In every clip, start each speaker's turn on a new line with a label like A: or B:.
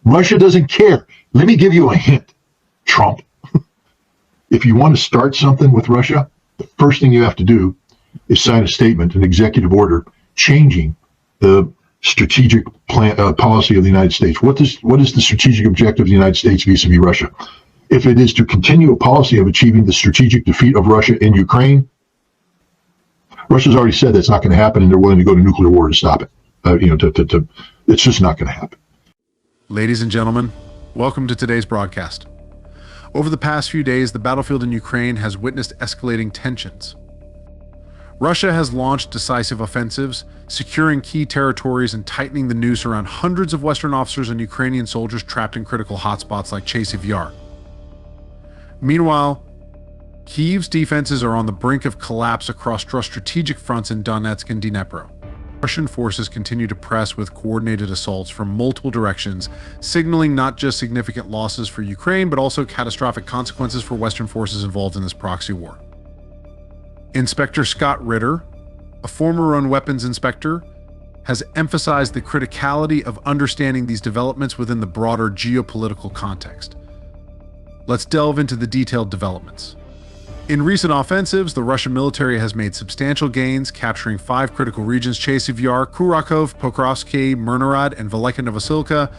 A: Russia doesn't care. Let me give you a hint, Trump. If you want to start something with Russia, the first thing you have to do is sign a statement, an executive order, changing the strategic policy of the United States. What is the strategic objective of the United States vis-a-vis Russia? If it is to continue a policy of achieving the strategic defeat of Russia in Ukraine, Russia's already said that's not going to happen, and they're willing to go to nuclear war to stop it. It's just not going to happen.
B: Ladies and gentlemen, welcome to today's broadcast. Over the past few days, the battlefield in Ukraine has witnessed escalating tensions. Russia has launched decisive offensives, securing key territories and tightening the noose around hundreds of Western officers and Ukrainian soldiers trapped in critical hotspots like Chasiv Yar. Meanwhile, Kyiv's defenses are on the brink of collapse across strategic fronts in Donetsk and Dnipro. Russian forces continue to press with coordinated assaults from multiple directions, signaling not just significant losses for Ukraine, but also catastrophic consequences for Western forces involved in this proxy war. Inspector Scott Ritter, a former own weapons inspector, has emphasized the criticality of understanding these developments within the broader geopolitical context. Let's delve into the detailed developments. In recent offensives, the Russian military has made substantial gains, capturing 5 critical regions: Chasiv Yar, Kurakov, Pokrovsky, Myrnorod, and Velika Novosilka.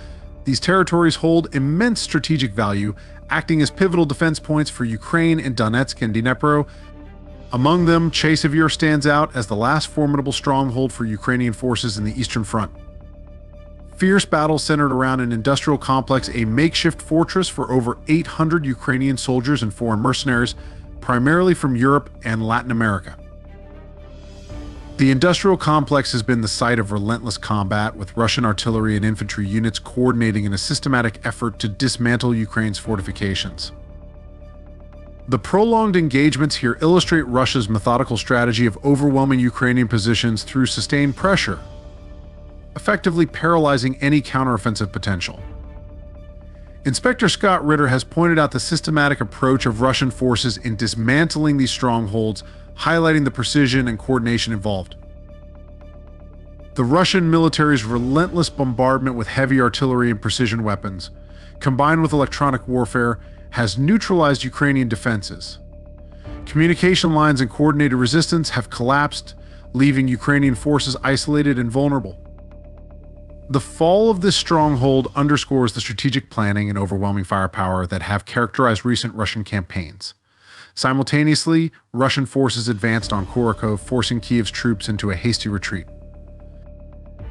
B: These territories hold immense strategic value, acting as pivotal defense points for Ukraine in Donetsk and Dnipro. Among them, Chasiv Yar stands out as the last formidable stronghold for Ukrainian forces in the Eastern Front. Fierce battles centered around an industrial complex, a makeshift fortress for over 800 Ukrainian soldiers and foreign mercenaries, primarily from Europe and Latin America. The industrial complex has been the site of relentless combat, with Russian artillery and infantry units coordinating in a systematic effort to dismantle Ukraine's fortifications. The prolonged engagements here illustrate Russia's methodical strategy of overwhelming Ukrainian positions through sustained pressure, effectively paralyzing any counteroffensive potential. Inspector Scott Ritter has pointed out the systematic approach of Russian forces in dismantling these strongholds, highlighting the precision and coordination involved. The Russian military's relentless bombardment with heavy artillery and precision weapons, combined with electronic warfare, has neutralized Ukrainian defenses. Communication lines and coordinated resistance have collapsed, leaving Ukrainian forces isolated and vulnerable. The fall of this stronghold underscores the strategic planning and overwhelming firepower that have characterized recent Russian campaigns. Simultaneously, Russian forces advanced on Kurakov, forcing Kyiv's troops into a hasty retreat.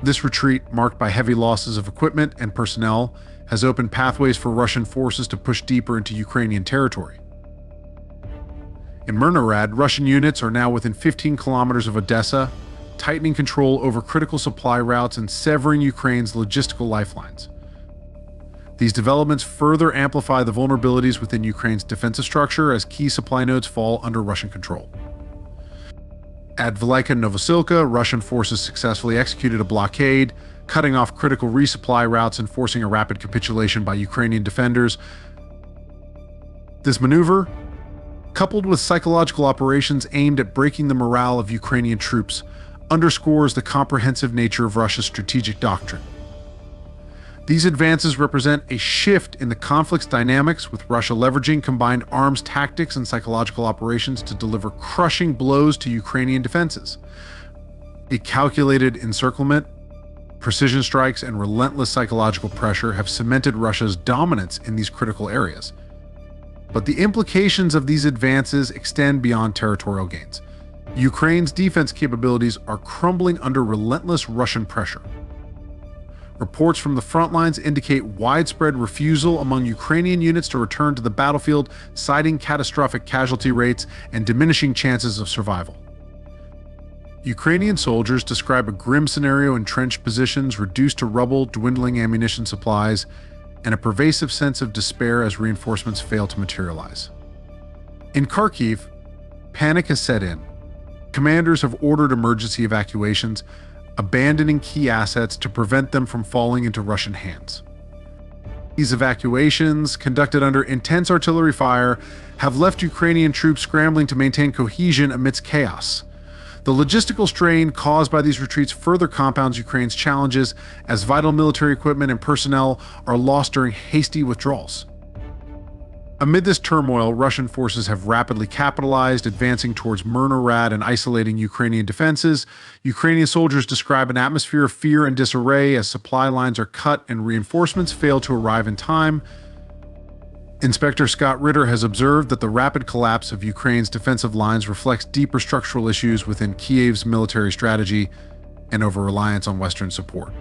B: This retreat, marked by heavy losses of equipment and personnel, has opened pathways for Russian forces to push deeper into Ukrainian territory. In Myrnorod, Russian units are now within 15 kilometers of Odessa, tightening control over critical supply routes and severing Ukraine's logistical lifelines. These developments further amplify the vulnerabilities within Ukraine's defensive structure as key supply nodes fall under Russian control. At Velika Novosilka, Russian forces successfully executed a blockade, cutting off critical resupply routes and forcing a rapid capitulation by Ukrainian defenders. This maneuver, coupled with psychological operations aimed at breaking the morale of Ukrainian troops, underscores the comprehensive nature of Russia's strategic doctrine. These advances represent a shift in the conflict's dynamics, with Russia leveraging combined arms tactics and psychological operations to deliver crushing blows to Ukrainian defenses. A calculated encirclement, precision strikes, and relentless psychological pressure have cemented Russia's dominance in these critical areas. But the implications of these advances extend beyond territorial gains. Ukraine's defense capabilities are crumbling under relentless Russian pressure. Reports from the front lines indicate widespread refusal among Ukrainian units to return to the battlefield, citing catastrophic casualty rates and diminishing chances of survival. Ukrainian soldiers describe a grim scenario: entrenched positions reduced to rubble, dwindling ammunition supplies, and a pervasive sense of despair as reinforcements fail to materialize. In Kharkiv, panic has set in. Commanders have ordered emergency evacuations, abandoning key assets to prevent them from falling into Russian hands. These evacuations, conducted under intense artillery fire, have left Ukrainian troops scrambling to maintain cohesion amidst chaos. The logistical strain caused by these retreats further compounds Ukraine's challenges as vital military equipment and personnel are lost during hasty withdrawals. Amid this turmoil, Russian forces have rapidly capitalized, advancing towards Myrnarad and isolating Ukrainian defenses. Ukrainian soldiers describe an atmosphere of fear and disarray as supply lines are cut and reinforcements fail to arrive in time. Inspector Scott Ritter has observed that the rapid collapse of Ukraine's defensive lines reflects deeper structural issues within Kiev's military strategy and over-reliance on Western support.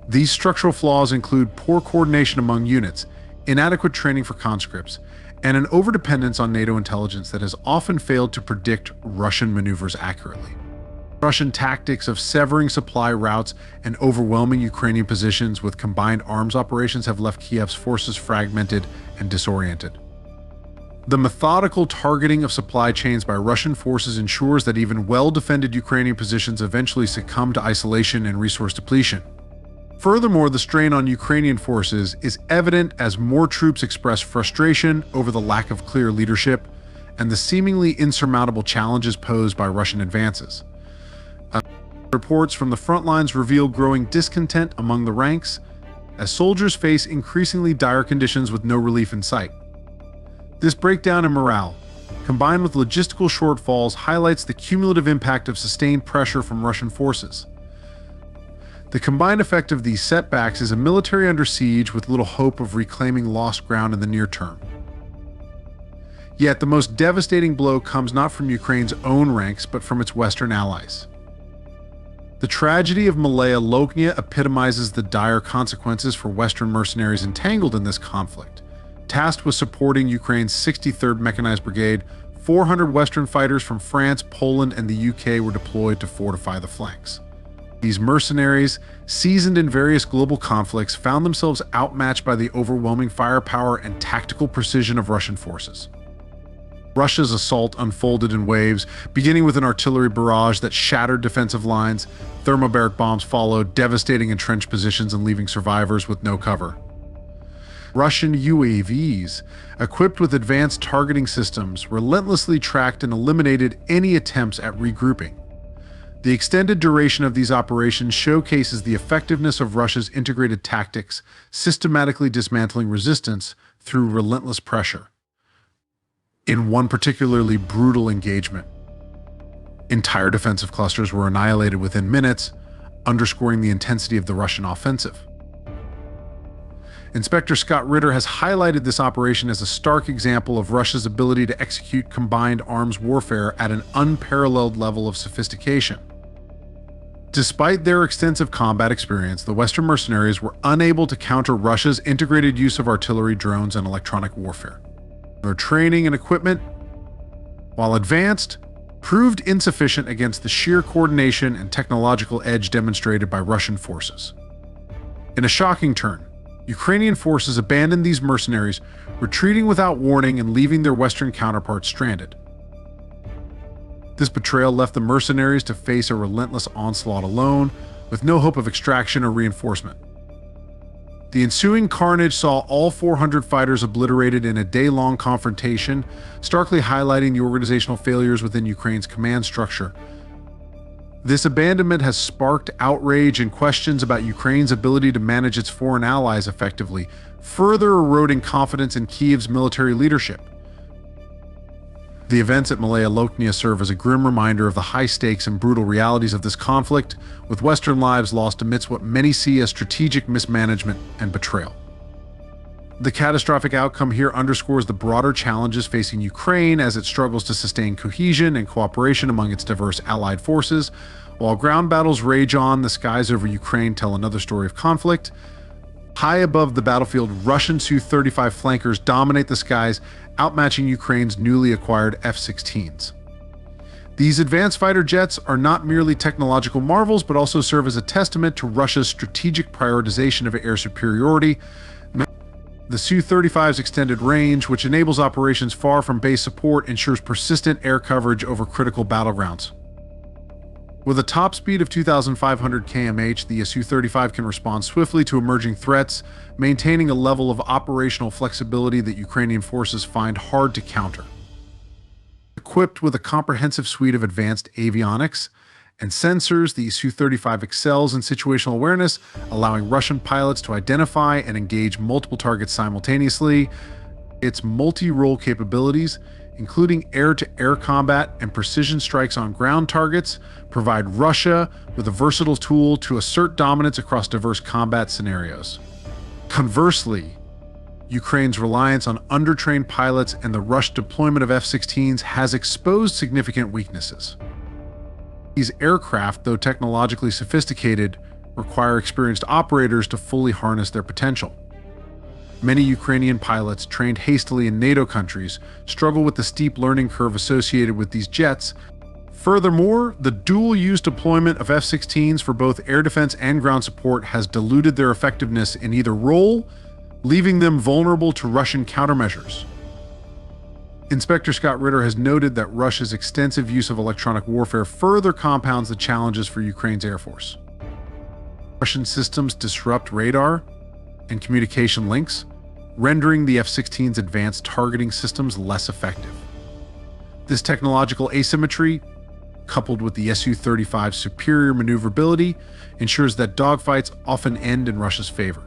B: These structural flaws include poor coordination among units, inadequate training for conscripts, and an overdependence on NATO intelligence that has often failed to predict Russian maneuvers accurately. Russian tactics of severing supply routes and overwhelming Ukrainian positions with combined arms operations have left Kiev's forces fragmented and disoriented. The methodical targeting of supply chains by Russian forces ensures that even well-defended Ukrainian positions eventually succumb to isolation and resource depletion. Furthermore, the strain on Ukrainian forces is evident as more troops express frustration over the lack of clear leadership and the seemingly insurmountable challenges posed by Russian advances. Reports from the front lines reveal growing discontent among the ranks as soldiers face increasingly dire conditions with no relief in sight. This breakdown in morale, combined with logistical shortfalls, highlights the cumulative impact of sustained pressure from Russian forces. The combined effect of these setbacks is a military under siege with little hope of reclaiming lost ground in the near term. Yet the most devastating blow comes not from Ukraine's own ranks, but from its Western allies. The tragedy of Malaya Lognia epitomizes the dire consequences for Western mercenaries entangled in this conflict. Tasked with supporting Ukraine's 63rd Mechanized Brigade, 400 Western fighters from France, Poland, and the UK were deployed to fortify the flanks. These mercenaries, seasoned in various global conflicts, found themselves outmatched by the overwhelming firepower and tactical precision of Russian forces. Russia's assault unfolded in waves, beginning with an artillery barrage that shattered defensive lines. Thermobaric bombs followed, devastating entrenched positions and leaving survivors with no cover. Russian UAVs, equipped with advanced targeting systems, relentlessly tracked and eliminated any attempts at regrouping. The extended duration of these operations showcases the effectiveness of Russia's integrated tactics, systematically dismantling resistance through relentless pressure. In one particularly brutal engagement, entire defensive clusters were annihilated within minutes, underscoring the intensity of the Russian offensive. Inspector Scott Ritter has highlighted this operation as a stark example of Russia's ability to execute combined arms warfare at an unparalleled level of sophistication. Despite their extensive combat experience, the Western mercenaries were unable to counter Russia's integrated use of artillery, drones, and electronic warfare. Their training and equipment, while advanced, proved insufficient against the sheer coordination and technological edge demonstrated by Russian forces. In a shocking turn, Ukrainian forces abandoned these mercenaries, retreating without warning and leaving their Western counterparts stranded. This betrayal left the mercenaries to face a relentless onslaught alone, with no hope of extraction or reinforcement. The ensuing carnage saw all 400 fighters obliterated in a day-long confrontation, starkly highlighting the organizational failures within Ukraine's command structure. This abandonment has sparked outrage and questions about Ukraine's ability to manage its foreign allies effectively, further eroding confidence in Kiev's military leadership. The events at Malaya Lognia serve as a grim reminder of the high stakes and brutal realities of this conflict, with Western lives lost amidst what many see as strategic mismanagement and betrayal. The catastrophic outcome here underscores the broader challenges facing Ukraine as it struggles to sustain cohesion and cooperation among its diverse allied forces. While ground battles rage on, the skies over Ukraine tell another story of conflict. High above the battlefield, Russian Su-35 flankers dominate the skies, outmatching Ukraine's newly acquired F-16s. These advanced fighter jets are not merely technological marvels, but also serve as a testament to Russia's strategic prioritization of air superiority. The Su-35's extended range, which enables operations far from base support, ensures persistent air coverage over critical battlegrounds. With a top speed of 2,500 km/h, the Su-35 can respond swiftly to emerging threats, maintaining a level of operational flexibility that Ukrainian forces find hard to counter. equipped with a comprehensive suite of advanced avionics and sensors. The Su-35 excels in situational awareness, allowing Russian pilots to identify and engage multiple targets simultaneously. Its multi-role capabilities, including air-to-air combat and precision strikes on ground targets, provide Russia with a versatile tool to assert dominance across diverse combat scenarios. Conversely, Ukraine's reliance on undertrained pilots and the rushed deployment of F-16s has exposed significant weaknesses. These aircraft, though technologically sophisticated, require experienced operators to fully harness their potential. Many Ukrainian pilots trained hastily in NATO countries struggle with the steep learning curve associated with these jets. Furthermore, the dual-use deployment of F-16s for both air defense and ground support has diluted their effectiveness in either role, leaving them vulnerable to Russian countermeasures. Inspector Scott Ritter has noted that Russia's extensive use of electronic warfare further compounds the challenges for Ukraine's Air Force. Russian systems disrupt radar and communication links, rendering the F-16's advanced targeting systems less effective. This technological asymmetry, coupled with the Su-35's superior maneuverability, ensures that dogfights often end in Russia's favor.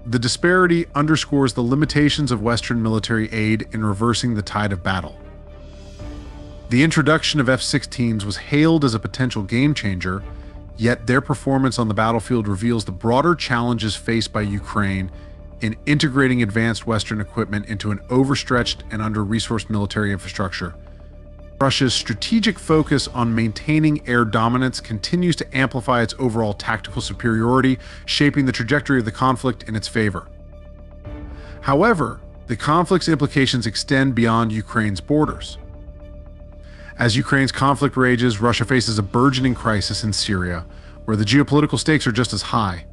B: The disparity underscores the limitations of Western military aid in reversing the tide of battle. The introduction of F-16s was hailed as a potential game-changer, yet their performance on the battlefield reveals the broader challenges faced by Ukraine in integrating advanced Western equipment into an overstretched and under-resourced military infrastructure. Russia's strategic focus on maintaining air dominance continues to amplify its overall tactical superiority, shaping the trajectory of the conflict in its favor. However, the conflict's implications extend beyond Ukraine's borders. As Ukraine's conflict rages, Russia faces a burgeoning crisis in Syria, where the geopolitical stakes are just as high.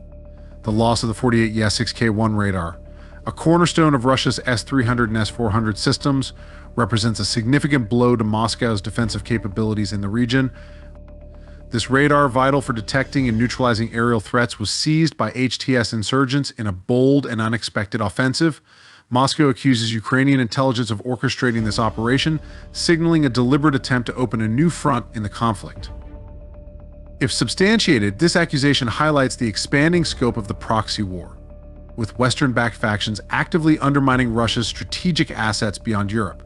B: The loss of the 48ES-6K-1 radar, a cornerstone of Russia's S-300 and S-400 systems, represents a significant blow to Moscow's defensive capabilities in the region. This radar, vital for detecting and neutralizing aerial threats, was seized by HTS insurgents in a bold and unexpected offensive. Moscow accuses Ukrainian intelligence of orchestrating this operation, signaling a deliberate attempt to open a new front in the conflict. If substantiated, this accusation highlights the expanding scope of the proxy war, with Western-backed factions actively undermining Russia's strategic assets beyond Europe.